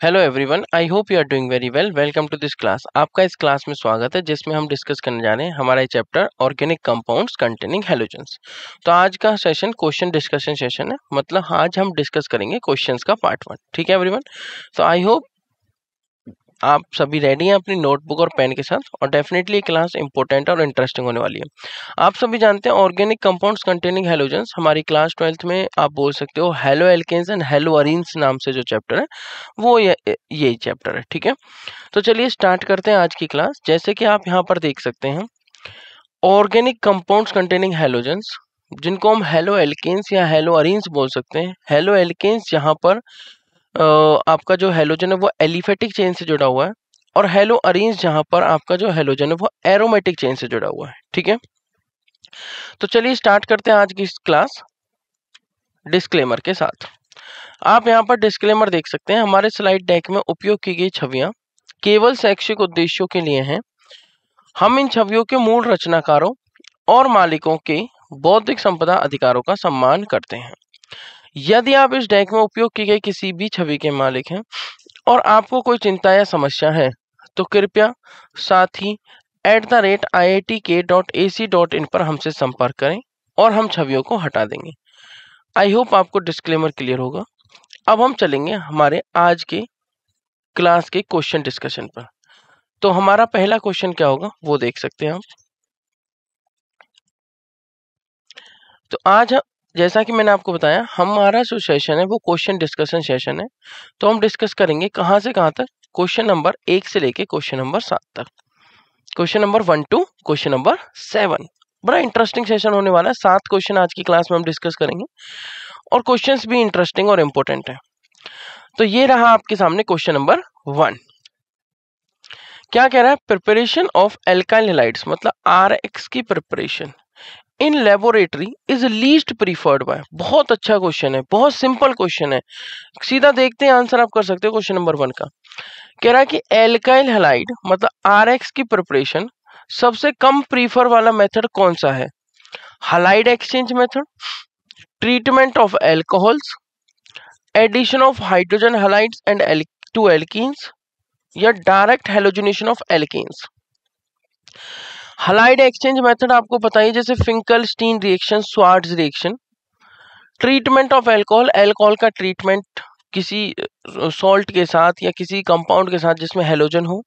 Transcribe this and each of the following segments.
Hello everyone, I hope you are doing very well. Welcome to this class. आपका इस class में स्वागत है, जिसमें हम डिस्कस करने जा रहे हैं हमारा chapter organic compounds containing halogens. तो आज का सेशन क्वेश्चन डिस्कशन सेशन है, मतलब आज हम डिस्कस करेंगे क्वेश्चंस का पार्ट 1। ठीक है एवरीवन, तो आई होप आप सभी रेडी हैं अपनी नोटबुक और पेन के साथ, और डेफिनेटली क्लास इंपॉर्टेंट और इंटरेस्टिंग होने वाली है। आप सभी जानते हैं ऑर्गेनिक कंपाउंड्स कंटेनिंग हैलोजेंस हमारी क्लास 12th में आप बोल सकते हो haloalkanes and haloarenes नाम से जो चैप्टर है वो यही चैप्टर है। ठीक है, तो चलिए स्टार्ट करते हैं आज की क्लास। जैसे कि आप यहाँ पर देख सकते हैं ऑर्गेनिक कंपाउंड्स कंटेनिंग हैलोजेंस, जिनको हम हेलो एल्केन्स या हेलो अरीन्स बोल सकते हैं। हेलो एल्केन्स यहाँ पर आपका जो हेलोजन है वो एलिफेटिक चेन से जुड़ा हुआ है, और हेलो अरीन्स जहां पर आपका जो हेलोजन है वो एरोमेटिक चेन से जुड़ा हुआ है। ठीक है, तो चलिए स्टार्ट करते हैं आज की क्लास डिस्क्लेमर के साथ। आप यहाँ पर डिस्क्लेमर देख सकते हैं। हमारे स्लाइड डेक में उपयोग की गई छवियां केवल शैक्षिक उद्देश्यों के लिए हैं। हम इन छवियों के मूल रचनाकारों और मालिकों के बौद्धिक संपदा अधिकारों का सम्मान करते हैं। यदि आप इस डेक में उपयोग की गई किसी भी छवि के मालिक हैं और आपको कोई चिंता या समस्या है, तो कृपया sathi@iitk.ac.in पर हमसे संपर्क करें और हम छवियों को हटा देंगे। आई होप आपको डिस्क्लेमर क्लियर होगा। अब हम चलेंगे हमारे आज के क्लास के क्वेश्चन डिस्कशन पर। तो हमारा पहला क्वेश्चन क्या होगा वो देख सकते हैं आप। तो आज जैसा कि मैंने आपको बताया, हमारा जो सेशन है वो क्वेश्चन डिस्कशन सेशन है। तो हम डिस्कस करेंगे कहाँ से कहाँ तक, क्वेश्चन नंबर 1 से लेके क्वेश्चन नंबर 7 तक। Question number 1 to question number 7। बड़ा इंटरेस्टिंग सेशन होने वाला है। 7 क्वेश्चन आज की क्लास में हम डिस्कस करेंगे, और क्वेश्चंस भी इंटरेस्टिंग और इंपॉर्टेंट है। तो ये रहा आपके सामने क्वेश्चन नंबर 1। क्या कह रहा है, प्रिपरेशन ऑफ एल्काइल हैलाइड्स, मतलब आरएक्स की preparation in laboratory is least preferred by. बहुत अच्छा क्वेश्चन है, बहुत सिंपल क्वेश्चन है। सीधा देखते हैं आंसर आप कर सकते हो क्वेश्चन नंबर 1 का। कह रहा है कि एल्काइल हैलाइड मतलब आरएक्स की प्रिपरेशन सबसे कम प्रीफर वाला मेथड कौन सा है? Halide exchange method, treatment of alcohols, addition of hydrogen halides and to alkenes, या direct halogenation of alkenes. Halide exchange method आपको पता ही, जैसे Finkelstein reaction, Swarts reaction. Treatment of alcohol, alcohol का ट्रीटमेंट किसी सॉल्ट के साथ या किसी कंपाउंड के साथ जिसमें हैलोजन हो।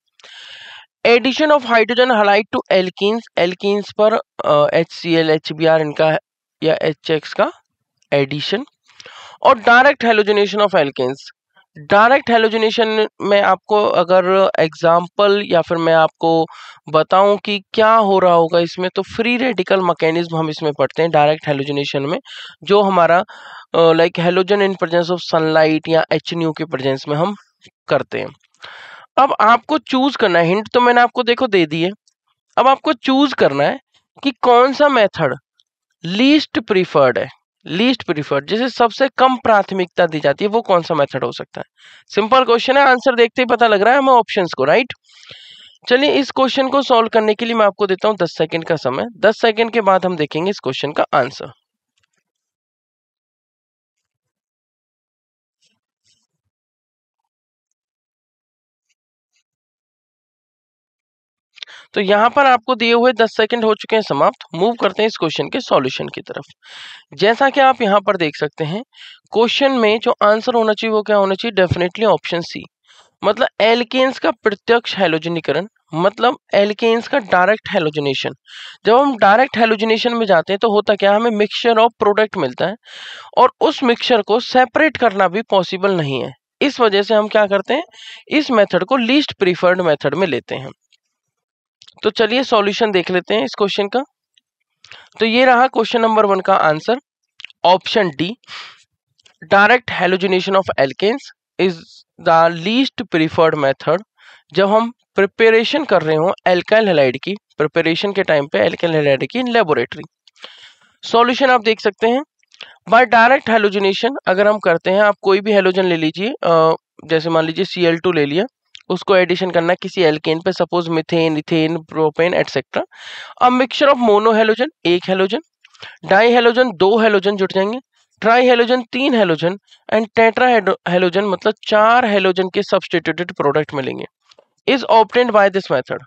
Addition of hydrogen halide to alkenes, alkenes पर HCl HBr इनका या HX का एडिशन। और direct halogenation of alkanes. Direct halogenation में आपको अगर एग्जाम्पल या फिर मैं आपको बताऊं कि क्या हो रहा होगा इसमें, तो फ्री रेडिकल मैकेनिज्म हम इसमें पढ़ते हैं डायरेक्ट हैलोजिनेशन में, जो हमारा like halogen in presence of sunlight या HNO के प्रेजेंस में हम करते हैं। अब आपको चूज करना है, हिंट तो मैंने आपको देखो दे दी है। अब आपको चूज करना है कि कौन सा मेथड लीस्ट प्रीफर्ड है। लीस्ट प्रीफर्ड जिसे सबसे कम प्राथमिकता दी जाती है, वो कौन सा मेथड हो सकता है? सिंपल क्वेश्चन है, आंसर देखते ही पता लग रहा है हमें ऑप्शंस को, राइट? चलिए इस क्वेश्चन को सॉल्व करने के लिए मैं आपको देता हूं 10 सेकंड का समय। 10 सेकंड के बाद हम देखेंगे इस क्वेश्चन का आंसर। तो यहाँ पर आपको दिए हुए 10 सेकंड हो चुके हैं समाप्त। मूव करते हैं इस क्वेश्चन के सॉल्यूशन की तरफ। जैसा कि आप यहाँ पर देख सकते हैं, क्वेश्चन में जो आंसर होना चाहिए वो क्या होना चाहिए? डेफिनेटली ऑप्शन सी, मतलब एल्केन्स का प्रत्यक्ष हैलोजनीकरण, मतलब एल्केन्स का डायरेक्ट हैलोजनेशन। जब हम डायरेक्ट हैलोजनेशन में जाते हैं तो होता क्या, हमें मिक्सचर ऑफ प्रोडक्ट मिलता है, और उस मिक्सचर को सेपरेट करना भी पॉसिबल नहीं है। इस वजह से हम क्या करते हैं, इस मेथड को लीस्ट प्रीफर्ड मेथड में लेते हैं। तो चलिए सॉल्यूशन देख लेते हैं इस क्वेश्चन का। तो ये रहा क्वेश्चन नंबर 1 का answer, option D, direct halogenation of alkanes is the least preferred method. जब हम प्रिपरेशन कर रहे हो एल्काइल हैलाइड की, प्रिपरेशन के टाइम पे एल्काइल हैलाइड की इन लेबोरेटरी। सॉल्यूशन आप देख सकते हैं, बाय डायरेक्ट हैलोजिनेशन अगर हम करते हैं, आप कोई भी हैलोजन ले लीजिए, जैसे मान लीजिए Cl2 ले लिया, उसको एडिशन करना है किसी एल्केन पे, suppose methane, ethane, propane etcetera. अब मिक्सचर ऑफ मोनो हैलोजन, एक हैलोजन, डाई हैलोजन, दो हैलोजन जुट जाएंगे, tri halogen 3 halogen and tetra halogen मतलब 4 हेलोजन के सब्स्टिट्यूटेड प्रोडक्ट मिलेंगे is obtained by this method.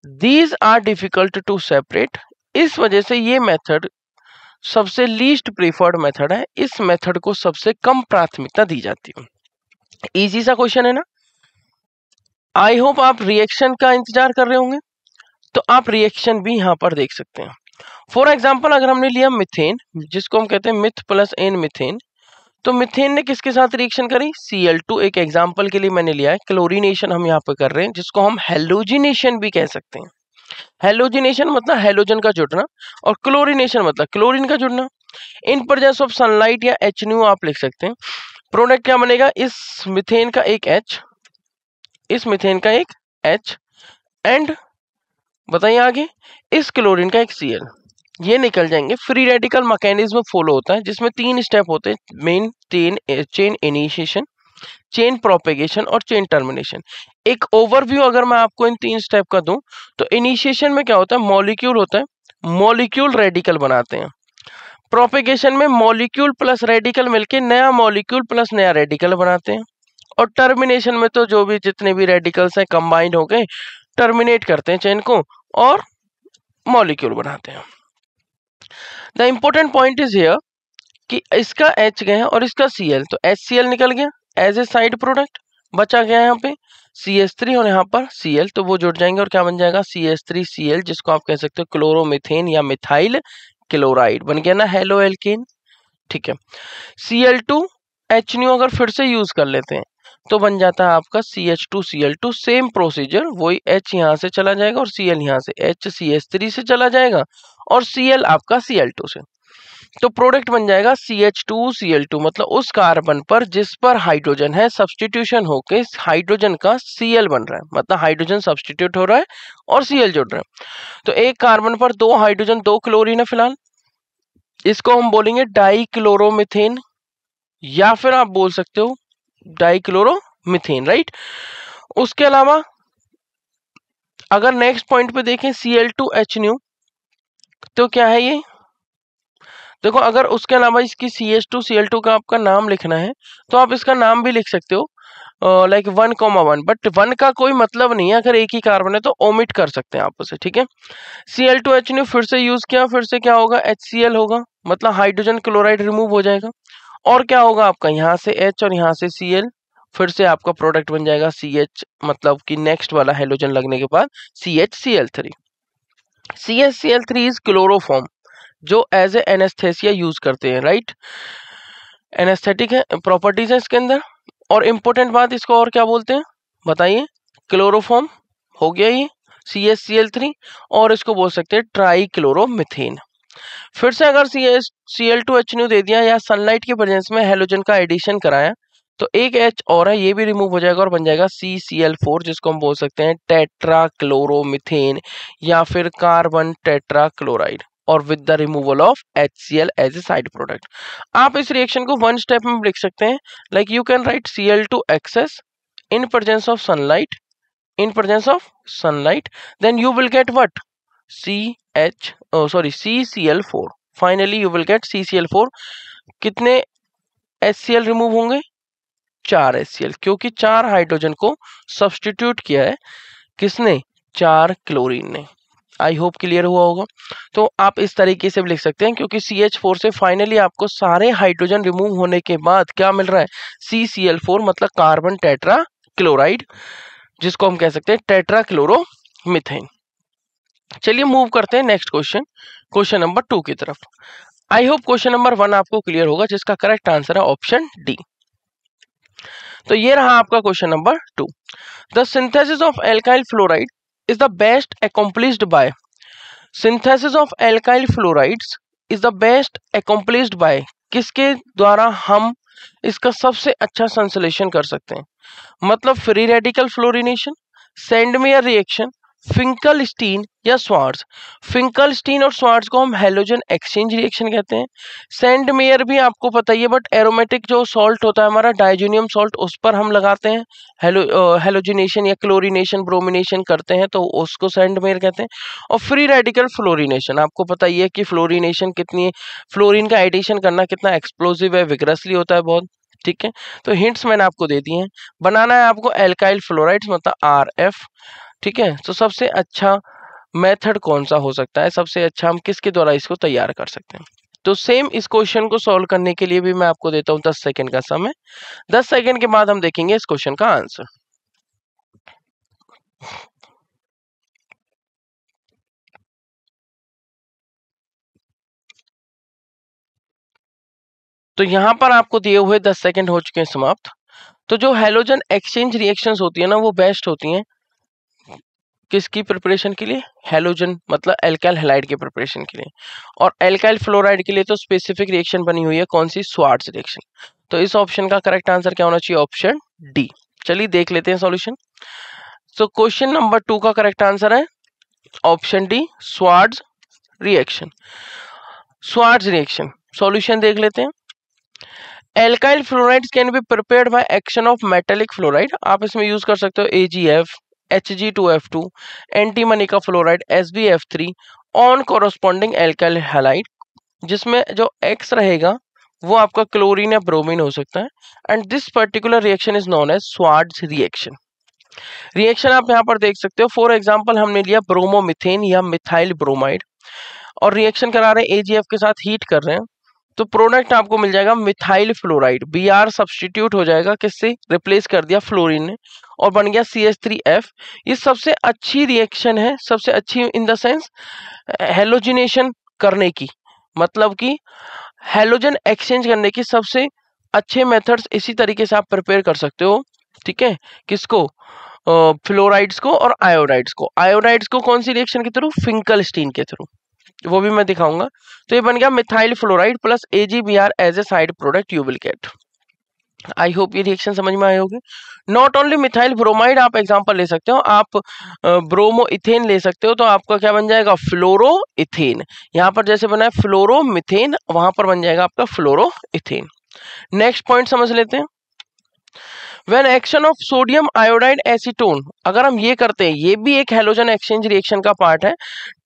These are difficult to separate. इस वजह से ये मेथड सबसे लीस्ट प्रीफर्ड मेथड है, इस मेथड को सबसे कम प्राथमिकता दी जाती है। इजी सा क्वेश्चन है ना। आई होप आप रिएक्शन का इंतजार कर रहे होंगे, तो आप रिएक्शन भी यहां पर देख सकते हैं। फॉर एग्जाम्पल अगर हमने लिया मिथेन, जिसको हम कहते हैं मिथ प्लस एन मिथेन, तो मिथेन ने किसके साथ रिएक्शन करी, Cl2। एक एग्जाम्पल के लिए मैंने लिया है, क्लोरीनेशन हम यहाँ पे कर रहे हैं, जिसको हम हेलोजिनेशन भी कह सकते हैं। हेलोजिनेशन मतलब हेलोजन का जुड़ना, और क्लोरीनेशन मतलब क्लोरीन का जुड़ना। इन प्रेजेंस ऑफ सनलाइट या HNO आप लिख सकते हैं। प्रोडक्ट क्या बनेगा, इस मिथेन का एक H, इस मिथेन का एक H, एंड बताइए आगे इस क्लोरीन का एक Cl। ये निकल जाएंगे। फ्री रेडिकल मैकेनिज्म फॉलो होता है, जिसमें 3 स्टेप होते हैं, main chain initiation, chain propagation और चेन टर्मिनेशन। एक ओवरव्यू अगर मैं आपको इन 3 स्टेप का दूं, तो इनिशिएशन में क्या होता है, मॉलिक्यूल होता है, मॉलिक्यूल रेडिकल बनाते हैं। प्रोपेगेशन में मॉलिक्यूल प्लस रेडिकल मिलके नया मॉलिक्यूल प्लस नया रेडिकल बनाते हैं। और टर्मिनेशन में तो जो भी जितने भी रेडिकल्स हैं कंबाइंड हो गए, टर्मिनेट करते हैं चेन को और मॉलिक्यूल बनाते हैं। The important point is here कि इसका H गया है और इसका Cl, तो HCl निकल गया एज ए साइड प्रोडक्ट, बचा गया यहाँ पे CH3 और यहाँ पर Cl, तो वो जुड़ जाएंगे और क्या बन जाएगा CH3Cl, जिसको आप कह सकते हो क्लोरोमीथेन या मिथाइल क्लोराइड बन गया ना, हेलो एल्केन। ठीक है, Cl2HNO अगर फिर से यूज कर लेते हैं तो बन जाता है आपका CH2Cl2। सेम प्रोसीजर, वही H यहाँ से चला जाएगा और Cl यहाँ से, H CH3 से चला जाएगा और Cl आपका Cl2 से, तो प्रोडक्ट बन जाएगा CH2Cl2। मतलब उस कार्बन पर जिस पर हाइड्रोजन है, सब्स्टिट्यूशन होके हाइड्रोजन का Cl बन रहा है, मतलब हाइड्रोजन सब्स्टिट्यूट हो रहा है और Cl जुड़ रहा है। तो एक कार्बन पर 2 हाइड्रोजन 2 क्लोरीन है फिलहाल, इसको हम बोलेंगे डाइक्लोरोमीथेन, या फिर आप बोल सकते हो डाइक्लोरोमीथेन, राइट। उसके अलावा अगर नेक्स्ट पॉइंट पे देखें Cl2HNO, तो क्या है ये, देखो अगर उसके अलावा इसकी CH2Cl2 का आपका नाम लिखना है तो आप इसका नाम भी लिख सकते हो, लाइक 1,1, बट 1 का कोई मतलब नहीं है, अगर एक ही कार्बन है तो ओमिट कर सकते हैं आप उसे, ठीक है। Cl2HNO फिर से यूज किया, फिर से क्या होगा, HCl होगा, मतलब हाइड्रोजन क्लोराइड रिमूव हो जाएगा, और क्या होगा आपका यहाँ से H और यहाँ से Cl, फिर से आपका प्रोडक्ट बन जाएगा CH, मतलब कि नेक्स्ट वाला हाइड्रोजन लगने के बाद CHCl3। CHCl3 इज क्लोरोफॉर्म, जो एज ए एनेस्थेसिया यूज करते हैं, राइट। एनेस्थेटिक है, प्रॉपर्टीज है इसके अंदर। और इम्पोर्टेंट बात, इसको और क्या बोलते हैं बताइए, क्लोरोफॉर्म हो गया ये CHCl3, और इसको बोल सकते हैं ट्राइक्लोरोमीथेन। फिर से अगर Cl2HNO दे दिया या सनलाइट की प्रेजेंस में हेलोजन का एडिशन कराया, तो एक H और है, ये भी रिमूव हो जाएगा और बन जाएगा CCl4, जिसको हम बोल सकते हैं टेट्राक्लोरोमीथेन या फिर कार्बन टेट्राक्लोराइड, और with the removal of HCl as a side product. आप इस रिएक्शन को 1 स्टेप में लिख सकते हैं, like you can write Cl2 excess in presence of sunlight, in presence of sunlight, then you will get what, CCl4, finally you will get CCl4। कितने HCl remove होंगे, 4 HCl, क्योंकि 4 हाइड्रोजन को substitute किया है किसने, 4 क्लोरीन ने। I hope clear हुआ होगा। तो आप इस तरीके से भी लिख सकते हैं, क्योंकि CH4 से फाइनली आपको सारे हाइड्रोजन रिमूव होने के बाद क्या मिल रहा है, CCl4, मतलब कार्बन टेट्रा क्लोराइड, जिसको हम कह सकते हैं टेट्राक्लोरोमीथेन। चलिए मूव करते हैं नेक्स्ट क्वेश्चन, क्वेश्चन नंबर 2 की तरफ। आई होप क्वेश्चन नंबर 1 आपको क्लियर होगा, जिसका करेक्ट आंसर है ऑप्शन डी। तो ये रहा आपका question number 2। The synthesis of alkyl fluoride is the best accomplished by, synthesis of alkyl fluorides is the best accomplished by, किसके द्वारा हम इसका सबसे अच्छा संश्लेषण कर सकते हैं, मतलब free radical fluorination, Sandmeyer reaction, Finkelstein या स्वार्ट्ज। फिंकलस्टीन और स्वार्ट्ज को हम हेलोजन एक्सचेंज रिएक्शन कहते हैं। सेंड मेयर भी आपको पता ही है, बट एरोमेटिक जो सॉल्ट होता है हमारा डाइजोनियम सॉल्ट, उस पर हम लगाते हैं हेलोजिनेशन या क्लोरीनेशन ब्रोमिनेशन करते हैं, तो उसको सेंड मेयर कहते हैं। और फ्री रेडिकल फ्लोरिनेशन, आपको पता ही है कि फ्लोरिनेशन कितनी, फ्लोरीन का एडिशन करना कितना एक्सप्लोसिव है, विग्रसली होता है बहुत। ठीक है, तो हिंट्स मैंने आपको दे दिए हैं। बनाना है आपको एल्काइल फ्लोराइड्स मतलब RF। ठीक है, तो सबसे अच्छा मेथड कौन सा हो सकता है, सबसे अच्छा हम किसके द्वारा इसको तैयार कर सकते हैं। तो सेम इस क्वेश्चन को सॉल्व करने के लिए भी मैं आपको देता हूं 10 सेकंड का समय। 10 सेकंड के बाद हम देखेंगे इस क्वेश्चन का आंसर। तो यहां पर आपको दिए हुए 10 सेकंड हो चुके हैं समाप्त। तो जो हेलोजन एक्सचेंज रिएक्शंस होती है ना, वो बेस्ट होती हैं किसकी प्रिपरेशन के लिए, हेलोजन मतलब एल्काइल हैलाइड के प्रिपरेशन के लिए। और एल्काइल फ्लोराइड के लिए तो स्पेसिफिक रिएक्शन बनी हुई है, कौन सी, स्वार्ट्ज रिएक्शन। तो इस ऑप्शन का करेक्ट आंसर क्या होना चाहिए, ऑप्शन डी। चलिए देख लेते हैं सॉल्यूशन। तो क्वेश्चन नंबर 2 का करेक्ट आंसर है option D, Swarts reaction. Swarts reaction solution देख लेते हैं। Alkyl fluorides can be prepared by action of metallic fluoride. आप इसमें यूज कर सकते हो AgF, Hg2F2, एंटीमनी का fluoride SbF3 on corresponding alkyl halide, जिसमें जो X रहेगा वो आपका क्लोरीन या ब्रोमीन हो सकता है। And this particular reaction is known as Swarts reaction. Reaction आप यहाँ पर देख सकते हो। फॉर एग्जांपल हमने लिया ब्रोमोमिथेन या मिथाइल ब्रोमाइड, और रिएक्शन करा रहे हैं AgF के साथ, हीट कर रहे हैं, तो प्रोडक्ट आपको मिल जाएगा मिथाइल फ्लोराइड। Br सब्सटीट्यूट हो जाएगा, किससे, रिप्लेस कर दिया फ्लोरीन ने, और बन गया CH3F। ये सबसे अच्छी रिएक्शन है, सबसे अच्छी इन द सेंस हेलोजिनेशन करने की, मतलब कि हेलोजन एक्सचेंज करने की सबसे अच्छे मेथड्स इसी तरीके से आप प्रिपेयर कर सकते हो। ठीक है, किसको, फ्लोराइड्स को और आयोडाइड्स को। आयोडाइड्स को कौन सी रिएक्शन के थ्रू, फिंकलस्टीन के थ्रू, वो भी मैं दिखाऊंगा। तो ये बन गया methyl fluoride plus AgBr as a side product you will get. I hope ये रिएक्शन समझ में आई होगी। नॉट ओनली मिथाइल ब्रोमाइड, आप एग्जांपल ले सकते हो, आप ब्रोमो इथेन ले सकते हो, तो आपका क्या बन जाएगा, फ्लोरो इथेन। यहाँ पर जैसे बना है फ्लोरो मिथेन, वहां पर बन जाएगा आपका फ्लोरो इथेन। नेक्स्ट पॉइंट समझ लेते हैं। When action of sodium iodide acetone, अगर हम ये करते हैं, ये भी एक हेलोजन एक्सचेंज रिएक्शन का पार्ट है,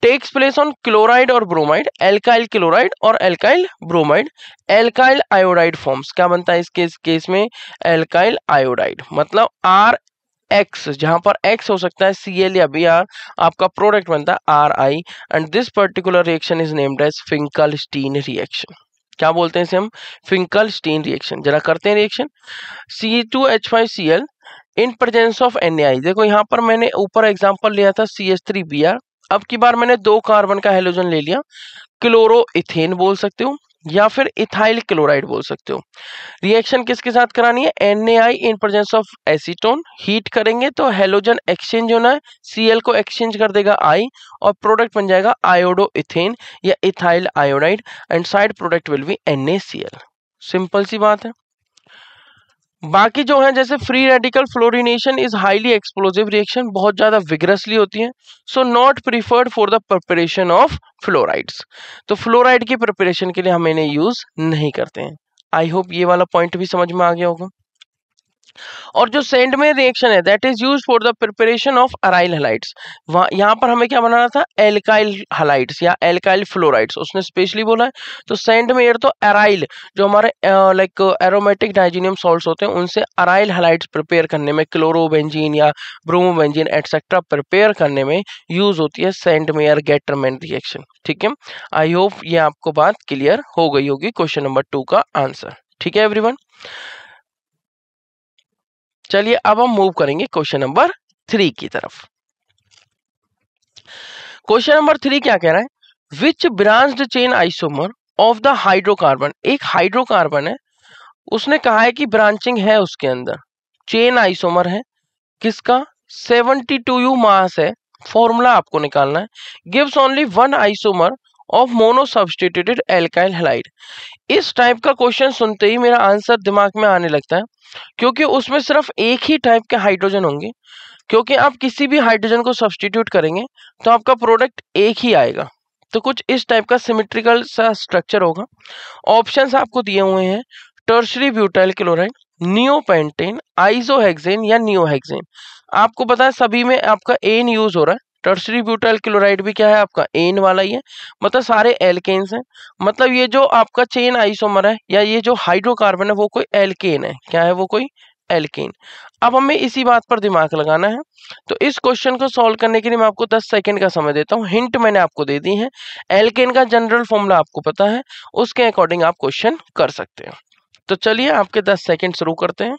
टेक्स प्लेस ऑन क्लोराइड और ब्रोमाइड, एल्काइल क्लोराइड और alkyl bromide, alkyl iodide forms. क्या बनता है इसके केस में, एल्काइल आयोडाइड, मतलब RX, जहां पर X हो सकता है Cl या Br, आपका प्रोडक्ट बनता है Ri, and this particular reaction is named as Finkelstein reaction. क्या बोलते हैं इसे हम, फिंकलस्टीन रिएक्शन। जरा करते हैं reaction. C2H5Cl in presence of NaI। देखो यहाँ पर मैंने ऊपर एग्जांपल लिया था CH3Br, अब की बार मैंने 2 कार्बन का हेलोजन ले लिया, क्लोरो इथेन बोल सकते हो या फिर इथाइल क्लोराइड बोल सकते हो। रिएक्शन किसके साथ करानी है, NaI in presence of acetone. Heat करेंगे तो हेलोजन एक्सचेंज होना है, Cl को एक्सचेंज कर देगा I, और प्रोडक्ट बन जाएगा आयोडो इथेन या ethyl iodide, and side product will be NaCl। Simple सी बात है। बाकी जो है, जैसे free radical fluorination is highly explosive reaction, बहुत ज्यादा विग्रसली होती है, so not preferred for the preparation of fluorides. तो फ्लोराइड की प्रिपरेशन के लिए हम इन्हें यूज नहीं करते हैं। आई होप ये वाला पॉइंट भी समझ में आ गया होगा। और जो सेंडमेयर रिएक्शन है, that is used for the preparation of aryl halides. यहाँ पर हमें क्या बनाना था, एल्काइल हैलाइड्स या एल्काइल फ्लोराइड्स, उसने स्पेशली बोला है। तो सेंडमेयर तो अराइल, जो हमारे लाइक एरोमेटिक डाइजीनियम सॉल्ट्स होते हैं, उनसे अराइल हैलाइड्स प्रिपेयर करने में, क्लोरोबेंजीन या ब्रोमोबेंजीन एटसेट्रा प्रिपेयर करने में यूज होती है सेंडमेयर गेटरमैन रिएक्शन। ठीक है, आई होप ये आपको बात क्लियर हो गई होगी क्वेश्चन नंबर 2 का आंसर। ठीक है एवरीवन, चलिए अब हम मूव करेंगे क्वेश्चन नंबर 3 की तरफ। क्वेश्चन नंबर 3 क्या कह रहा है, which branched chain isomer of the hydrocarbon. एक हाइड्रोकार्बन है, उसने कहा है कि ब्रांचिंग है उसके अंदर, चेन आइसोमर है, किसका, 72U मास है, फॉर्मूला आपको निकालना है, gives only one isomer of mono substituted alkyl halide. इस टाइप का क्वेश्चन सुनते ही मेरा आंसर दिमाग में आने लगता है, क्योंकि उसमें सिर्फ एक ही टाइप के हाइड्रोजन होंगे, क्योंकि आप किसी भी हाइड्रोजन को सब्स्टिट्यूट करेंगे तो आपका प्रोडक्ट एक ही आएगा। तो कुछ इस टाइप का सिमेट्रिकल सा स्ट्रक्चर होगा। ऑप्शंस आपको दिए हुए हैं, टर्शरी ब्यूटाइल क्लोराइड, नियोपेंटेन, आइसोहेक्सेन या नियोहेक्सेन। आपको पता है सभी में आपका एन यूज हो रहा है। टर्शरी ब्यूटाइल क्लोराइड भी क्या है, आपका एन वाला ही है, मतलब सारे एल्केन्स हैं। मतलब ये जो आपका चेन आइसोमर है या ये जो हाइड्रोकार्बन है वो कोई एल्केन है। क्या है वो, कोई एल्केन। अब हमें इसी बात पर दिमाग लगाना है। तो इस क्वेश्चन को सॉल्व करने के लिए मैं आपको 10 सेकंड का समय देता हूँ। हिंट मैंने आपको दे दी है। एल्केन का जनरल फॉर्मूला आपको पता है, उसके अकॉर्डिंग आप क्वेश्चन कर सकते हैं। तो चलिए आपके 10 सेकंड शुरू करते हैं।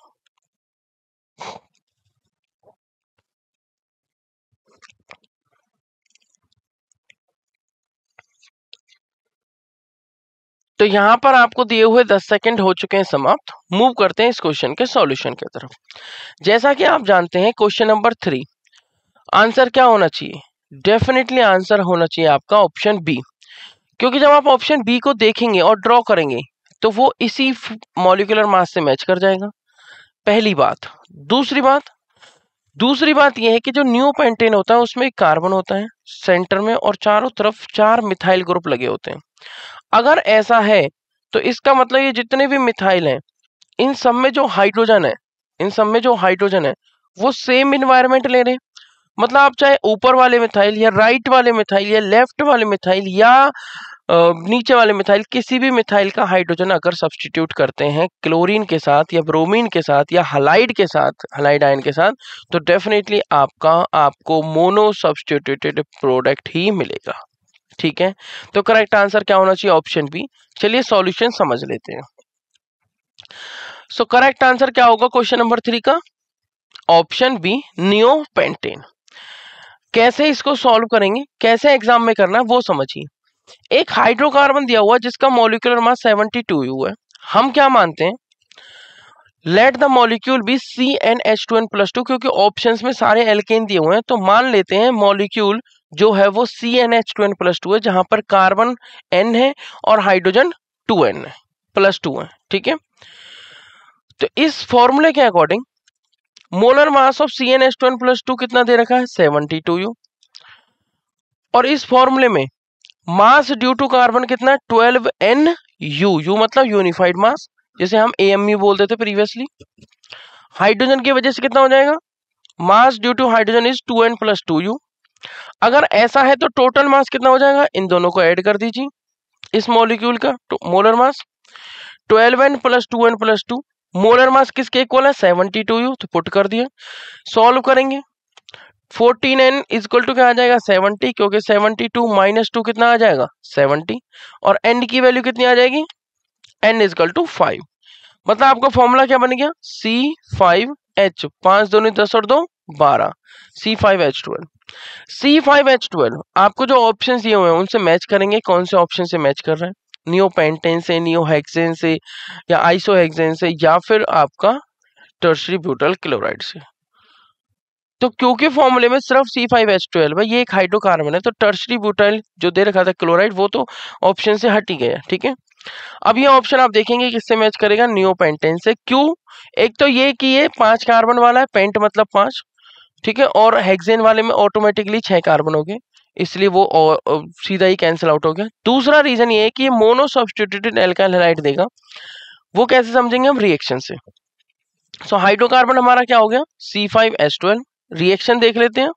तो यहाँ पर आपको दिए हुए 10 सेकंड हो चुके हैं समाप्त। मूव करते हैं इस क्वेश्चन के सॉल्यूशन की तरफ। जैसा कि आप जानते हैं क्वेश्चन नंबर 3 आंसर क्या होना चाहिए, डेफिनेटली आंसर होना चाहिए आपका ऑप्शन बी। क्योंकि जब आप ऑप्शन बी को देखेंगे और ड्रॉ करेंगे तो वो इसी मॉलिक्यूलर मास से मैच कर जाएगा, पहली बात। दूसरी बात यह है कि जो नियोपेंटेन होता है उसमें एक कार्बन होता है सेंटर में और चारों तरफ 4 मिथाइल ग्रुप लगे होते हैं। अगर ऐसा है तो इसका मतलब ये जितने भी मिथाइल हैं इन सब में जो हाइड्रोजन है वो सेम इन्वायरमेंट ले रहे हैं। मतलब आप चाहे ऊपर वाले मिथाइल या राइट वाले मिथाइल या लेफ्ट वाले मिथाइल या नीचे वाले मिथाइल, किसी भी मिथाइल का हाइड्रोजन अगर सब्स्टिट्यूट करते हैं क्लोरीन के साथ या ब्रोमीन के साथ या हलाइड के साथ, हलाइड आयन के साथ, तो डेफिनेटली आपको मोनो सब्स्टिट्यूटेड प्रोडक्ट ही मिलेगा। ठीक है, तो करेक्ट आंसर क्या होना चाहिए, ऑप्शन बी। चलिए सॉल्यूशन समझ लेते हैं। सो करेक्ट आंसर क्या होगा क्वेश्चन नंबर 3 का, ऑप्शन बी नियोपेंटेन। कैसे इसको सॉल्व करेंगे, कैसे एग्जाम में करना है वो समझिए। एक हाइड्रोकार्बन दिया हुआ है जिसका मॉलिक्यूलर मास 72 है। हम क्या मानते हैं, let the molecule B CnH2n+2, क्योंकि ऑप्शंस में सारे एल्केन दिए हुए हैं तो मान लेते हैं मॉलिक्यूल जो है वो CnH2n+2 है, जहां पर कार्बन N है और हाइड्रोजन 2n है, +2 है। ठीक है, तो इस फॉर्मूले के according molar mass of CnH2n+2 कितना दे रखा है, 72U। और इस फॉर्मूले में मास ड्यू टू कार्बन कितना है, 12NU। यू मतलब यूनिफाइड मास, जिसे हम AMU बोलते थे प्रीवियसली। हाइड्रोजन की वजह से कितना हो जाएगा, mass due to hydrogen is 2n+2U। अगर ऐसा है तो टोटल मास कितना हो जाएगा, इन दोनों को ऐड कर दीजिए, इस मॉलिक्यूल का molar mass 12n+2n+2। Molar mass किसके इक्वल है, 72U, तो पुट कर दिया। सॉल्व करेंगे, 14n इक्वल टू क्या आ जाएगा, 70, क्योंकि 72 - 2 कितना आ जाएगा, 70। और n की वैल्यू कितनी आ जाएगी, n इक्वल टू 5। मतलब आपका फॉर्मूला क्या बन गया, C5H, 5 दूनी 10 और 2 12, C5H12। C5H12 आपको जो ऑप्शन दिए हुए हैं उनसे मैच करेंगे। कौन से ऑप्शन से मैच कर रहे हैं, नियोपेंटेन से, नियोहेक्सेन से या आइसोहेक्सेन से या फिर आपका टर्शरी ब्यूटाइल क्लोराइड से। तो क्योंकि फॉर्मूले में सिर्फ C5H12 है, ये एक हाइड्रोकार्बन है, तो टर्शरी ब्यूटाइल जो दे रखा था क्लोराइड वो तो ऑप्शन से हट ही गया। ठीक है, अब ये ऑप्शन आप देखेंगे किससे मैच करेगा, नियोपेंटेन से। क्यों, एक तो ये कि ये 5 कार्बन वाला है, पेंट मतलब 5, ठीक है, और हेक्सेन वाले में ऑटोमेटिकली 6 कार्बन हो गए, इसलिए वो सीधा ही कैंसिल आउट हो गया। दूसरा रीजन ये है कि ये मोनो सब्स्टिट्यूटेड एल्काइल हैलाइड देगा। वो कैसे समझेंगे हम, रिएक्शन से। सो हाइड्रोकार्बन हमारा क्या हो गया, C5H12। रिएक्शन देख लेते हैं।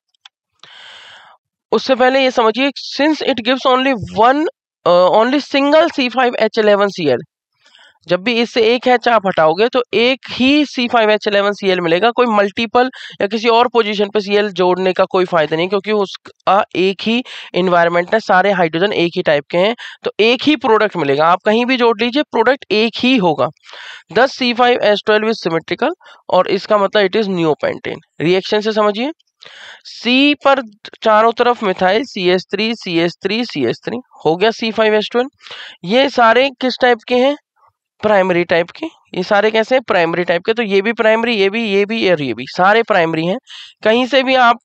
उससे पहले ये समझिए, since it gives only single C5H11Cl, जब भी इससे एक H आप हटाओगे तो एक ही C5H11Cl मिलेगा। कोई मल्टीपल या किसी और पोजीशन पे Cl जोड़ने का कोई फायदा नहीं, क्योंकि उसका एक ही इन्वायरमेंट है, सारे हाइड्रोजन एक ही टाइप के हैं, तो एक ही प्रोडक्ट मिलेगा। आप कहीं भी जोड़ लीजिए प्रोडक्ट एक ही होगा। 10 C5H12 इज सिमेट्रिकल और इसका मतलब इट इज नियोपेंटेन। रिएक्शन से समझिए, C पर चारों तरफ मिथाइल CH3 CH3 CH3 हो गया C5H12। ये सारे किस टाइप के हैं, प्राइमरी टाइप के। ये सारे कैसे हैं, प्राइमरी टाइप के। तो ये भी प्राइमरी, ये भी और ये भी सारे प्राइमरी हैं। कहीं से भी आप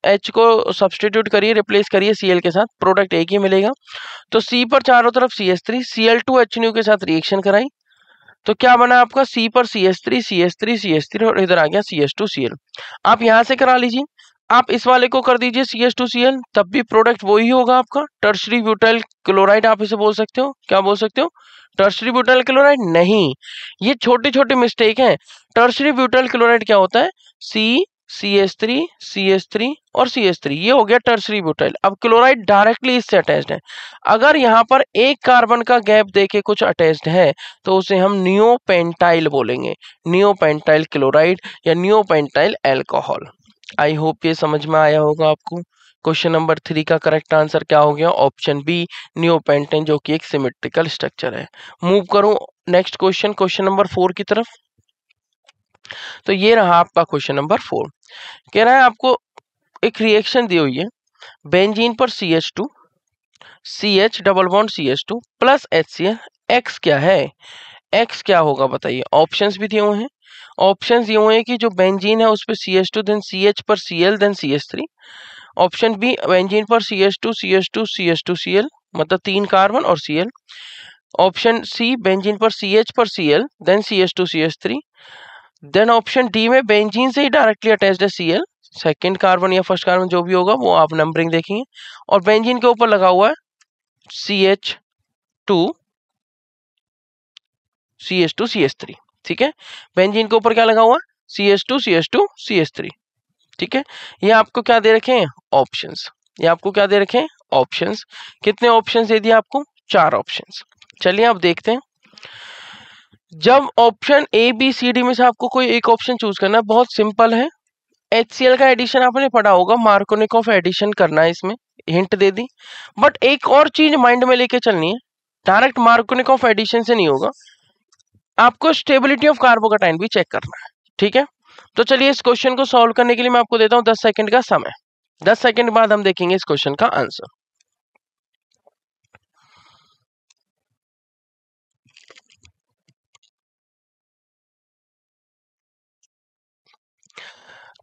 H को सब्स्टिट्यूट करिए, रिप्लेस करिए Cl के साथ, प्रोडक्ट एक ही मिलेगा। तो C पर चारों तरफ CH3 Cl2H के साथ रिएक्शन कराई, तो क्या बना आपका C पर CH3 CH3 CH3 और इधर आ गया CH2Cl। आप यहां से करा लीजिए, आप इस वाले को कर दीजिए CH2Cl, तब भी प्रोडक्ट वही होगा आपका टर्शरी ब्यूटाइल क्लोराइड। आप इसे बोल सकते हो, क्या बोल सकते हो, टर्शरी ब्यूटाइल क्लोराइड नहीं। ये छोटे छोटे मिस्टेक हैं। टर्शरी ब्यूटाइल क्लोराइड क्या होता है, CH3 CH3 और CH3, ये हो गया टर्शरी ब्यूटाइल। अब क्लोराइड डायरेक्टली इससे अटैच्ड है। अगर यहाँ पर एक कार्बन का गैप देके कुछ अटैच्ड है तो उसे हम नियोपेंटाइल बोलेंगे, नियोपेंटाइल क्लोराइड या नियोपेंटाइल अल्कोहल। आई होप ये समझ में आया होगा आपको। क्वेश्चन नंबर 3 का करेक्ट आंसर क्या हो गया, ऑप्शन बी नियोपेंटेन, जो कि एक सिमेट्रिकल स्ट्रक्चर है। मूव करूं नेक्स्ट क्वेश्चन, क्वेश्चन नंबर 4 की तरफ। तो ये रहा आपका क्वेश्चन नंबर 4। कह रहा है आपको एक रिएक्शन दी हुई है, बेंजीन पर CH2 CH double bond CH2 plus HCl, X क्या है, X क्या होगा बताइए। ऑप्शंस भी दिए हुए हैं, ऑप्शंस दिए हुए हैं कि जो बेंजीन है उस पर CH2 देन CH पर Cl then CH3। Option B benzene पर CH2 CH2 CH2Cl, मतलब 3 कार्बन और Cl। ऑप्शन सी बेंजीन पर CH पर Cl then CH2 CH3। Then option D में बेंजीन से ही डायरेक्टली अटैच्ड है Cl, सेकंड कार्बन या फर्स्ट कार्बन जो भी होगा वो आप नंबरिंग देखेंगे, और बेंजीन के ऊपर लगा हुआ है CH2 CH3। ठीक है, बेंजीन के ऊपर क्या लगा हुआ है CH2 CH3। ठीक है, ये आपको क्या दे रखे हैं, ऑप्शंस। ये आपको क्या दे रखे हैं, ऑप्शंस। कितने ऑप्शंस दे दिए आपको, 4 ऑप्शंस। चलिए आप देखते हैं। जब ऑप्शन ABCD में से आपको कोई एक ऑप्शन चूज करना है, बहुत सिंपल है। HCl का एडिशन आपने पढ़ा होगा, मार्कोनिकॉफ एडिशन करना है, इसमें हिंट दे दी। बट एक और चीज माइंड में लेके चलनी है, डायरेक्ट मार्कोनिकॉफ एडिशन से नहीं होगा, आपको स्टेबिलिटी ऑफ कार्बोकेटाइन भी चेक करना है। ठीक है, तो चलिए इस क्वेश्चन को सॉल्व करने के लिए मैं आपको देता हूं 10 सेकंड का समय। 10 सेकंड बाद हम देखेंगे इस क्वेश्चन का आंसर।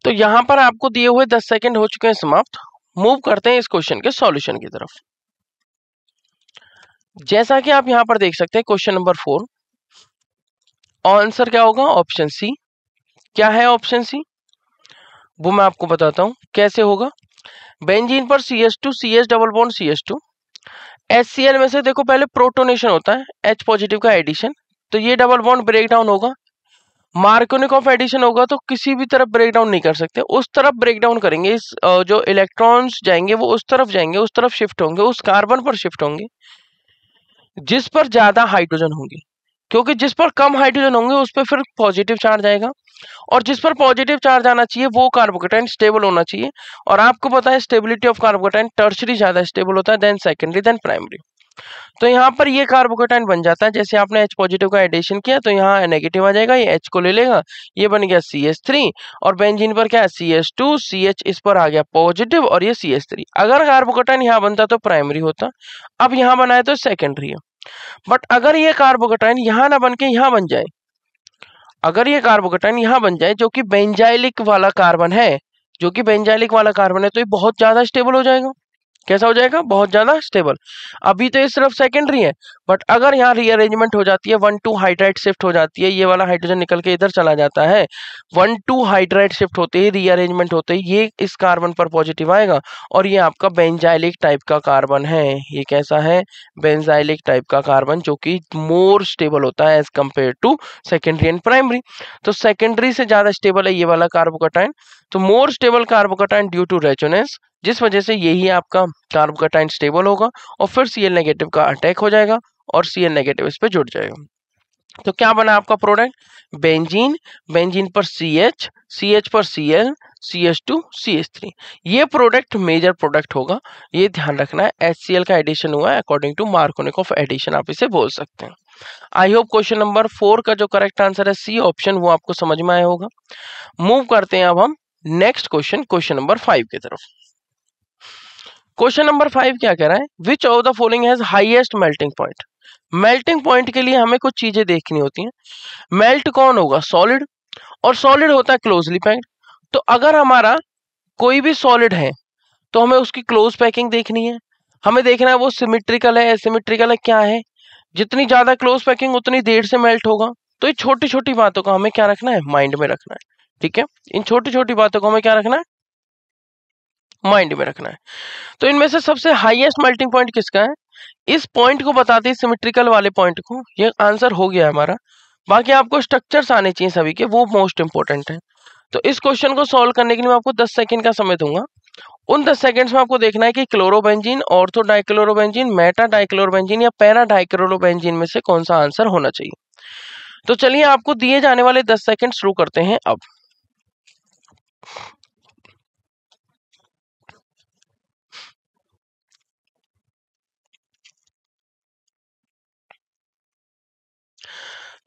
तो यहां पर आपको दिए हुए 10 सेकंड हो चुके हैं समाप्त। मूव करते हैं इस क्वेश्चन के सॉल्यूशन की तरफ। जैसा कि आप यहां पर देख सकते हैं क्वेश्चन नंबर 4, आंसर क्या होगा, ऑप्शन सी। क्या है ऑप्शन सी, वो मैं आपको बताता हूं कैसे होगा। बेंजीन पर CH2 CH double bond CH2, HCl में से देखो पहले प्रोटोनेशन होता है, H पॉजिटिव का एडिशन, तो ये डबल बॉन्ड ब्रेक डाउन होगा। मार्कोनिकॉफ एडिशन होगा तो किसी भी तरफ ब्रेक डाउन नहीं कर सकते, उस तरफ ब्रेक डाउन करेंगे। इस जो इलेक्ट्रॉन्स जाएंगे वो उस तरफ जाएंगे, उस तरफ शिफ्ट होंगे, उस कार्बन पर शिफ्ट होंगे जिस पर ज्यादा हाइड्रोजन होंगे, क्योंकि जिस पर कम हाइड्रोजन होंगे उस पर फिर पॉजिटिव चार्ज आएगा, और जिस पर पॉजिटिव चार्ज आना चाहिए वो कार्बोकेटाइन स्टेबल होना चाहिए। और आपको पता है स्टेबिलिटी ऑफ कार्बोकेटाइन टर्शरी ज्यादा स्टेबल होता है देन सेकेंडरी देन प्राइमरी। तो यहाँ पर ये कार्बोकेटाइन बन जाता है, जैसे आपने H पॉजिटिव का एडिशन किया तो यहाँ नेगेटिव आ जाएगा, ये H को ले लेगा, ये बन गया CH3, और बेंजीन पर क्या है CH2 CH, इस पर आ गया पॉजिटिव और ये CH3। अगर कार्बोकेटाइन यहाँ बनता तो प्राइमरी होता, अब यहाँ बना है तो सेकेंडरी है। बट अगर ये कार्बोकेटाइन यहाँ ना बन के यहाँ बन जाए, अगर ये कार्बोकेटाइन यहाँ बन जाए जो कि बेंजाइलिक वाला कार्बन है, जो कि बेंजाइलिक वाला कार्बन है, तो ये बहुत ज्यादा स्टेबल हो जाएगा। कैसा हो जाएगा, बहुत ज्यादा स्टेबल। अभी तो ये सिर्फ सेकेंडरी है, बट अगर यहाँ रीअरेंजमेंट हो जाती है, 1,2 हाइड्राइड शिफ्ट हो जाती है, ये वाला हाइड्रोजन निकल के इधर चला जाता है, 1,2 हाइड्राइड शिफ्ट होते ही रीअरेंजमेंट होते ही ये इस कार्बन पर पॉजिटिव आएगा, और ये आपका बेंजाइलिक टाइप का कार्बन है। ये कैसा है, बेंजाइलिक टाइप का कार्बन, जो कि मोर स्टेबल होता है as compared to secondary and primary. तो सेकेंडरी से ज्यादा स्टेबल है ये वाला कार्बोकेटाइन, तो more stable carbocation due to resonance, जिस वजह से यही आपका कार्बोकेटाइन स्टेबल होगा, और फिर Cl नेगेटिव का अटैक हो जाएगा और Cl नेगेटिव इस पे जुड़ जाएगा। तो क्या बना आपका प्रोडक्ट, बेंजीन, बेंजीन पर CH, CH पर Cl, CH2 CH3। ये प्रोडक्ट मेजर प्रोडक्ट होगा, ये ध्यान रखना है। HCl का एडिशन हुआ है अकॉर्डिंग टू मार्कोनिकॉफ एडिशन, आप इसे बोल सकते हैं। आई होप क्वेश्चन नंबर 4 का जो करेक्ट आंसर है सी ऑप्शन, वो आपको समझ में आया होगा। मूव करते हैं अब हम नेक्स्ट क्वेश्चन, क्वेश्चन नंबर 5 की तरफ। क्वेश्चन नंबर 5 क्या कह रहा है, which of the following has highest melting point. Melting point के लिए हमें कुछ चीजें देखनी होती हैं। मेल्ट कौन होगा, सॉलिड, और सॉलिड होता है क्लोजली पैक्ड। तो अगर हमारा कोई भी सॉलिड है तो हमें उसकी क्लोज पैकिंग देखनी है, हमें देखना है वो सिमेट्रिकल है एसिमेट्रिकल है, क्या है। जितनी ज्यादा क्लोज पैकिंग उतनी देर से मेल्ट होगा, तो ये छोटी छोटी बातों का हमें क्या रखना है, माइंड में रखना है। ठीक है, इन छोटी छोटी बातों को हमें क्या रखना है, माइंड में रखना है। तो इनमें से सबसे हाईएस्ट मेल्टिंग पॉइंट किसका है, इस पॉइंट को बताते हैं, सिमेट्रिकल वाले पॉइंट को। ये आंसर हो गया हमारा। बाकी आपको स्ट्रक्चर्स आने चाहिए सभी के, वो मोस्ट इंपोर्टेंट है। तो इस क्वेश्चन को सॉल्व करने के लिए मैं आपको 10 सेकंड का समय दूंगा। उन 10 सेकंड्स में आपको देखना है कि chlorobenzene, ortho dichlorobenzene, Meta dichlorobenzene या पैरा डाइक्लोरोबेंजीन में से कौन सा आंसर होना चाहिए। तो चलिए आपको दिए जाने वाले 10 सेकंड शुरू करते हैं अब।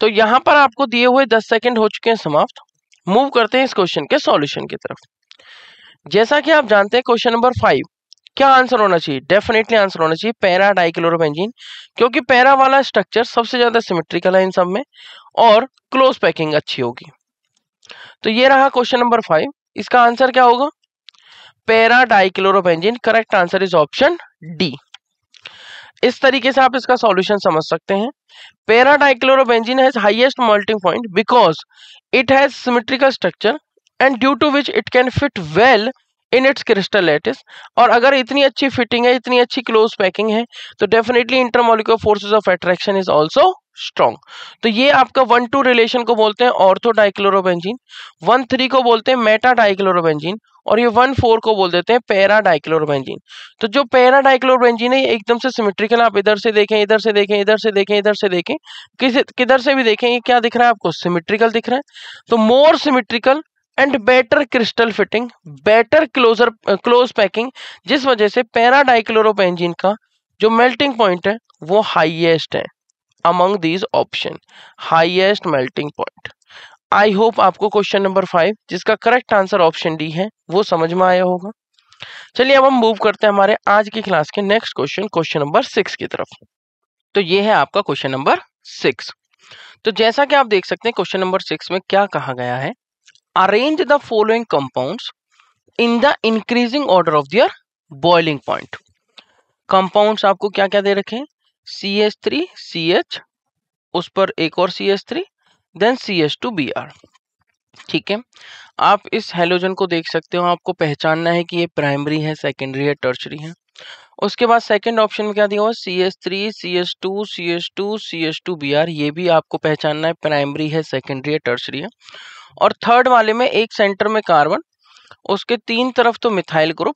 तो यहां पर आपको दिए हुए 10 सेकंड हो चुके हैं समाप्त। मूव करते हैं इस क्वेश्चन के सॉल्यूशन की तरफ। जैसा कि आप जानते हैं क्वेश्चन नंबर 5 क्या आंसर होना चाहिए, डेफिनेटली आंसर होना चाहिए पैरा डाइक्लोरोबेंजीन, क्योंकि पैरा वाला स्ट्रक्चर सबसे ज्यादा सिमेट्रिकल है इन सब में और क्लोज पैकिंग अच्छी होगी। तो ये रहा क्वेश्चन नंबर 5, इसका आंसर क्या होगा, para dichlorobenzene. Correct answer is option D. इस तरीके से आप इसका सॉल्यूशन समझ सकते हैं। Para dichlorobenzene has highest melting point because it has symmetrical structure and due to which it can fit well in its crystal lattice। और अगर इतनी अच्छी फिटिंग है, इतनी अच्छी क्लोज पैकिंग है, तो definitely intermolecular forces of attraction is also strong. तो ये आपका 1-2 रिलेशन को बोलते हैं ऑर्थो डाइक्लोरोबेंजीन, 1-3 को बोलते हैं मेटा डाइक्लोरोबेंजीन और ये 1-4 को बोल देते हैं पैरा डाइक्लोरोबेंजीन। तो जो पैरा डाइक्लोरोबेंजीन है एकदम से सिमेट्रिकल, आप इधर से देखें, इधर से देखें, इधर से देखें, इधर से देखें, किधर से भी देखें, ये क्या दिख रहा है आपको, सिमेट्रिकल दिख रहा है। तो more symmetrical and better crystal fitting, better close packing, जिस वजह से पैरा डाइक्लोरोबेंजीन का जो मेल्टिंग पॉइंट है वो हाईएस्ट है among these option, highest melting point. I hope आपको क्वेश्चन नंबर 5 जिसका करेक्ट आंसर ऑप्शन डी है वो समझ में आया होगा। चलिए अब हम मूव करते हैं हमारे आज की क्लास के नेक्स्ट क्वेश्चन, क्वेश्चन नंबर 6 की तरफ। तो ये है आपका क्वेश्चन नंबर 6। तो जैसा कि आप देख सकते हैं क्वेश्चन नंबर 6 में क्या कहा गया है, arrange the following compounds in the increasing order of their boiling point. Compounds आपको क्या क्या दे रखे हैं, CH3 CH, उस पर एक और CH3, देन CH2Br। ठीक है, आप इस हेलोजन को देख सकते हो, आपको पहचानना है कि ये प्राइमरी है, सेकेंडरी है, टर्शरी है। उसके बाद सेकंड ऑप्शन में क्या दिया हुआ, CH3 CH2 CH2 CH2Br, ये भी आपको पहचानना है प्राइमरी है, सेकेंडरी है, टर्शरी है। और थर्ड वाले में एक सेंटर में कार्बन, उसके 3 तरफ तो मिथाइल ग्रुप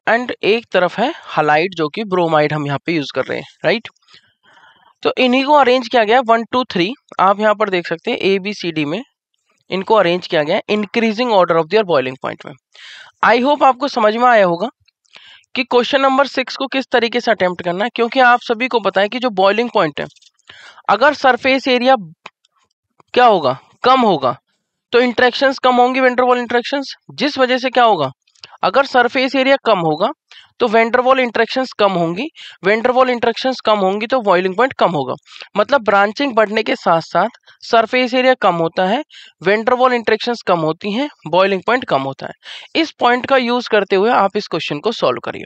एंड एक तरफ है हलाइड जो कि ब्रोमाइड हम यहाँ पे यूज कर रहे हैं, राइट। तो इन्हीं को अरेंज किया गया 1 2 3, आप यहाँ पर देख सकते हैं ABCD में इनको अरेंज किया गया increasing order of their boiling point में। आई होप आपको समझ में आया होगा कि क्वेश्चन नंबर 6 को किस तरीके से अटेम्प्ट करना है, क्योंकि आप सभी को पता है कि जो बॉइलिंग पॉइंट है, अगर सरफेस एरिया क्या होगा, कम होगा, तो इंटरेक्शंस कम होंगी, वेंडरवॉल इंटरेक्शंस, जिस वजह से क्या होगा, अगर सरफेस एरिया कम होगा तो वेंडरवॉल इंटरेक्शंस कम होंगी, वेंडरवॉल इंटरेक्शंस कम होंगी तो बॉइलिंग पॉइंट कम होगा। मतलब ब्रांचिंग बढ़ने के साथ साथ सरफेस एरिया कम होता है, वेंडरवॉल इंटरेक्शंस कम होती हैं, बॉइलिंग पॉइंट कम होता है। इस पॉइंट का यूज करते हुए आप इस क्वेश्चन को सॉल्व करिए।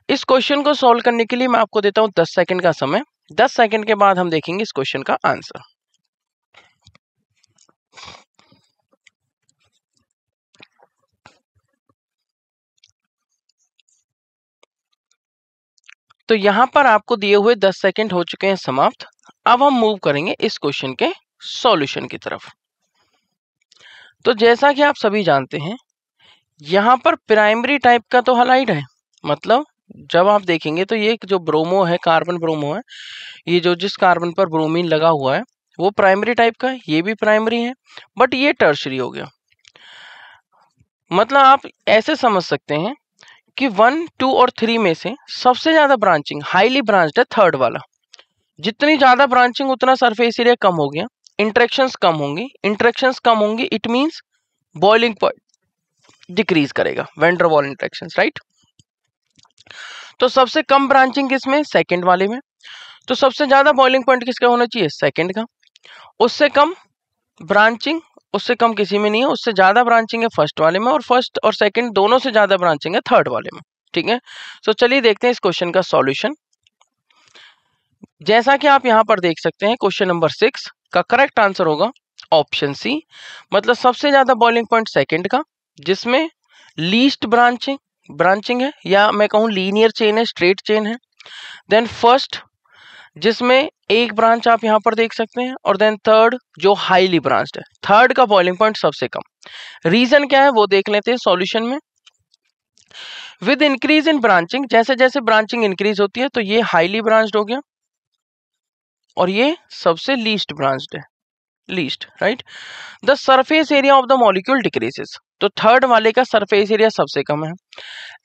इस क्वेश्चन को सॉल्व करने के लिए मैं आपको देता हूं 10 सेकंड का समय। 10 सेकंड के बाद हम देखेंगे इस क्वेश्चन का आंसर। तो यहां पर आपको दिए हुए 10 सेकंड हो चुके हैं समाप्त। अब हम मूव करेंगे इस क्वेश्चन के सॉल्यूशन की तरफ। तो जैसा कि आप सभी जानते हैं, यहां पर प्राइमरी टाइप का तो हलाइड है, मतलब जब आप देखेंगे तो ये जो ब्रोमो है, कार्बन ब्रोमो है, ये जो जिस कार्बन पर ब्रोमीन लगा हुआ है वो प्राइमरी टाइप का है, ये भी प्राइमरी है, बट ये टर्शरी हो गया। मतलब आप ऐसे समझ सकते हैं कि 1 2 और 3 में से सबसे ज्यादा ब्रांचिंग, हाईली ब्रांच्ड है थर्ड वाला। जितनी ज्यादा ब्रांचिंग उतना सरफेस एरिया कम हो गया, इंटरेक्शंस कम होंगी, इंटरेक्शंस कम होंगी, it means boiling point decrease करेगा, वैन डर वाल इंटरेक्शंस, राइट। तो सबसे कम ब्रांचिंग किसमें, सेकंड वाले में। तो सबसे ज्यादा बॉइलिंग पॉइंट किसका होना चाहिए, सेकंड का। उससे कम ब्रांचिंग, उससे कम किसी में नहीं है, उससे ज्यादा ब्रांचिंग है फर्स्ट वाले में, और फर्स्ट और सेकंड दोनों से ज्यादा ब्रांचिंग है थर्ड वाले में। ठीक है, तो चलिए देखते हैं इस क्वेश्चन का सॉल्यूशन। जैसा कि आप यहां पर देख सकते हैं क्वेश्चन नंबर 6, का करेक्ट आंसर होगा ऑप्शन सी, मतलब सबसे ज्यादा बॉइलिंग पॉइंट सेकंड का, जिसमें लीस्ट ब्रांचिंग है, या मैं कहूं लीनियर चेन है, स्ट्रेट चेन है। देन फर्स्ट, जिसमें एक ब्रांच आप यहां पर देख सकते हैं, और देन थर्ड जो हाईली ब्रांच्ड है, थर्ड का बॉइलिंग पॉइंट सबसे कम। रीजन क्या है वो देख लेते हैं सॉल्यूशन में। विद इंक्रीज इन ब्रांचिंग, जैसे जैसे ब्रांचिंग इंक्रीज होती है तो ये हाईली ब्रांच्ड हो गया और ये सबसे लीस्ट ब्रांच्ड है, least, right. The surface area of the molecule decreases, तो थर्ड वाले का सरफेस एरिया सबसे कम है।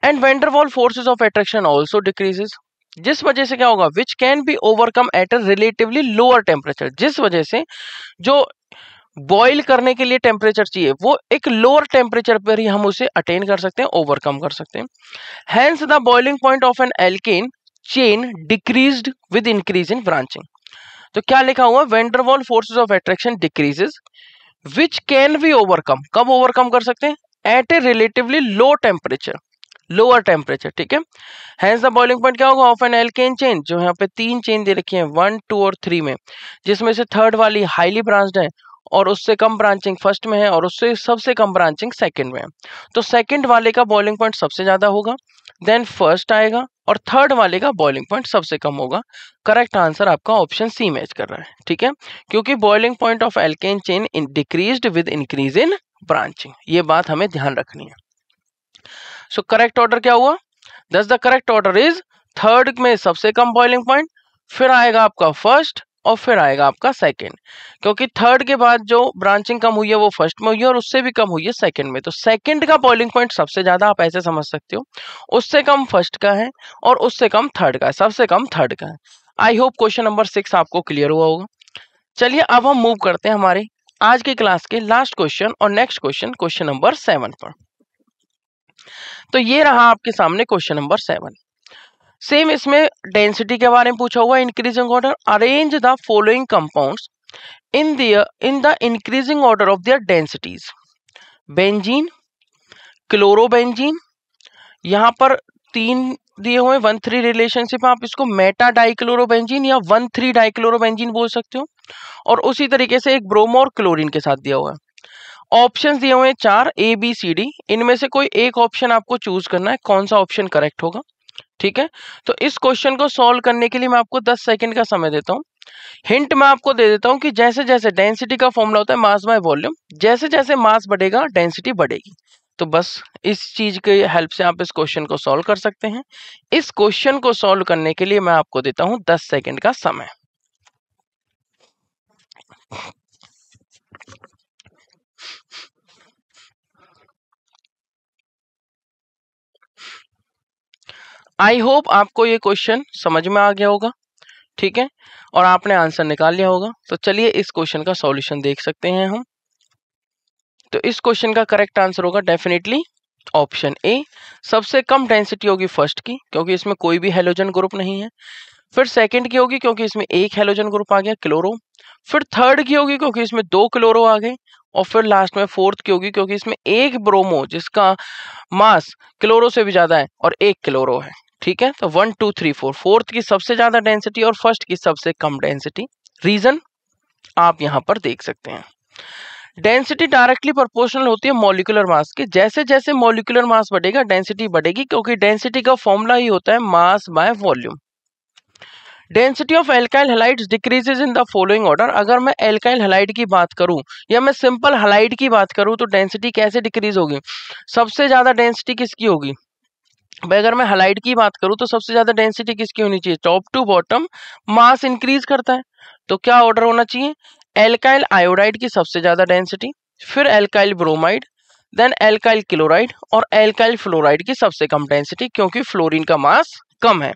And van der Waals forces of attraction also decreases, जिस वजह से क्या होगा, which can be overcome at a relatively lower temperature, जिस वजह से जो बॉइल करने के लिए टेम्परेचर चाहिए वो एक लोअर टेम्परेचर पर ही हम उसे अटेन कर सकते हैं, ओवरकम कर सकते हैं। Hence the boiling point of an alkane chain decreased with increase in branching. तो क्या लिखा हुआ, van der Waals forces of attraction decreases which can be overcome, कब ओवरकम कर सकते हैं, at a relatively low temperature, lower temperature, ठीक है। हेंस द बॉइलिंग पॉइंट क्या होगा ऑफ एन एल्केन चेन, जो यहाँ पे 3 चेन दे रखी है 1, 2 और 3 में, जिसमें से थर्ड वाली हाईली ब्रांच्ड है और उससे कम ब्रांचिंग फर्स्ट में है और उससे सबसे कम ब्रांचिंग सेकंड में है, तो सेकंड वाले का बॉइलिंग पॉइंट सबसे ज्यादा होगा, देन फर्स्ट आएगा और थर्ड वाले का बॉइलिंग पॉइंट सबसे कम होगा। करेक्ट आंसर आपका ऑप्शन सी मैच कर रहा है, ठीक है, क्योंकि boiling point of alkene chain decreased with increase in branching, ये बात हमें ध्यान रखनी है। सो करेक्ट ऑर्डर क्या हुआ, दस the correct order is third में सबसे कम बॉइलिंग पॉइंट, फिर आएगा आपका फर्स्ट और फिर आएगा आपका सेकंड, क्योंकि थर्ड के बाद जो ब्रांचिंग कम हुई है वो फर्स्ट में हुई है और उससे भी कम हुई है सेकंड में, तो सेकंड का बॉइलिंग पॉइंट सबसे ज्यादा, आप ऐसे समझ सकते हो, उससे कम फर्स्ट का है और उससे कम थर्ड का है, सबसे कम थर्ड का है। आई होप क्वेश्चन नंबर 6 आपको क्लियर हुआ होगा। चलिए अब हम मूव करते हैं हमारे आज की क्लास के लास्ट क्वेश्चन और नेक्स्ट क्वेश्चन, क्वेश्चन नंबर 7 पर। तो ये रहा आपके सामने क्वेश्चन नंबर 7। सेम इसमें डेंसिटी के बारे में पूछा हुआ, increasing order, arrange the following compounds in the increasing order of there densities. Benzene, chlorobenzene, यहाँ पर 3 दिए हुए 1-3 रिलेशनशिप, आप इसको मेटा डाइक्लोरोबेंजीन या 1,3 डाइक्लोरोबेंजीन बोल सकते हो, और उसी तरीके से एक ब्रोमो और क्लोरीन के साथ दिया हुआ है। ऑप्शंस दिए हुए हैं 4 ABCD, इनमें से कोई एक ऑप्शन आपको चूज करना है, कौन सा ऑप्शन करेक्ट होगा, ठीक है। तो इस क्वेश्चन को सॉल्व करने के लिए मैं आपको 10 सेकंड का समय देता हूं। हिंट मैं आपको दे देता हूं कि जैसे जैसे डेंसिटी का फॉर्मूला होता है मास बाय वॉल्यूम, जैसे जैसे मास बढ़ेगा डेंसिटी बढ़ेगी, तो बस इस चीज की हेल्प से आप इस क्वेश्चन को सॉल्व कर सकते हैं। इस क्वेश्चन को सॉल्व करने के लिए मैं आपको देता हूं 10 सेकंड का समय। आई होप आपको ये क्वेश्चन समझ में आ गया होगा, ठीक है, और आपने आंसर निकाल लिया होगा। तो चलिए इस क्वेश्चन का सॉल्यूशन देख सकते हैं हम। तो इस क्वेश्चन का करेक्ट आंसर होगा डेफिनेटली ऑप्शन ए, सबसे कम डेंसिटी होगी फर्स्ट की, क्योंकि इसमें कोई भी हेलोजन ग्रुप नहीं है। फिर सेकंड की होगी क्योंकि इसमें एक हेलोजन ग्रुप आ गया क्लोरो। फिर थर्ड की होगी क्योंकि इसमें 2 क्लोरो आ गए, और फिर लास्ट में फोर्थ की होगी क्योंकि इसमें एक ब्रोमो जिसका मास क्लोरो से भी ज्यादा है और एक क्लोरो है, ठीक है। तो 1 2 3 4, फोर्थ की सबसे ज्यादा डेंसिटी और फर्स्ट की सबसे कम डेंसिटी। रीजन आप यहां पर देख सकते हैं, डेंसिटी डायरेक्टली प्रोपोर्शनल होती है मॉलिक्यूलर मास के, जैसे जैसे मॉलिक्यूलर मास बढ़ेगा डेंसिटी बढ़ेगी, क्योंकि डेंसिटी का फॉर्मूला ही होता है mass by volume. Density of alkyl halides decreases in the following order, अगर मैं एल्काइल हैलाइड की बात करूं या मैं सिंपल हैलाइड की बात करूं तो डेंसिटी कैसे डिक्रीज होगी, सबसे ज्यादा डेंसिटी किसकी होगी भाई, अगर मैं हैलाइड की बात करूं तो सबसे ज्यादा डेंसिटी किसकी होनी चाहिए, top to bottom mass increase करता है, तो क्या ऑर्डर होना चाहिए, एल्काइल आयोडाइड की सबसे ज्यादा डेंसिटी, फिर alkyl bromide, then alkyl chloride और एल्काइल फ्लोराइड की सबसे कम डेंसिटी, क्योंकि फ्लोरीन का मास कम है,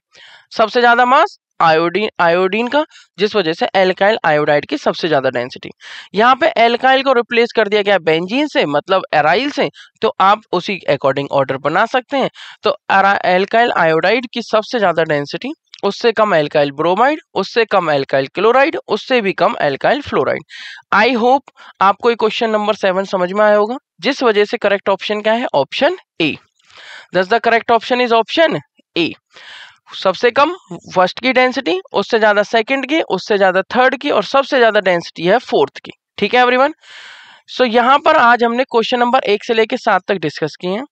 सबसे ज्यादा मास आयोडीन का, जिस वजह से एल्काइल आयोडाइड की सबसे ज्यादा डेंसिटी। यहाँ पे एल्काइल को रिप्लेस कर दिया गया बेंजीन से, मतलब एराइल से, तो आप उसी अकॉर्डिंग ऑर्डर बना सकते हैं। तो एल्काइल आयोडाइड की सबसे ज्यादा डेंसिटी, उससे कम एल्काइल ब्रोमाइड, उससे कम एल्काइल क्लोराइड, उससे भी कम एल्काइल फ्लोराइड। आई होप आपको ये क्वेश्चन नंबर 7 समझ में आया होगा, जिस वजह से करेक्ट ऑप्शन क्या है, ऑप्शन ए। दस the correct option is option A. सबसे कम फर्स्ट की डेंसिटी, उससे ज्यादा सेकंड की, उससे ज्यादा थर्ड की, और सबसे ज्यादा डेंसिटी है फोर्थ की। ठीक है एवरीवन। सो यहां पर आज हमने क्वेश्चन नंबर 1 से लेकर 7 तक डिस्कस किए हैं।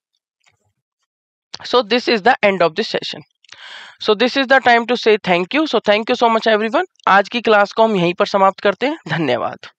So this is the end of this session. So this is the time to say thank you. So thank you so much everyone. आज की क्लास को हम यहीं पर समाप्त करते हैं। धन्यवाद।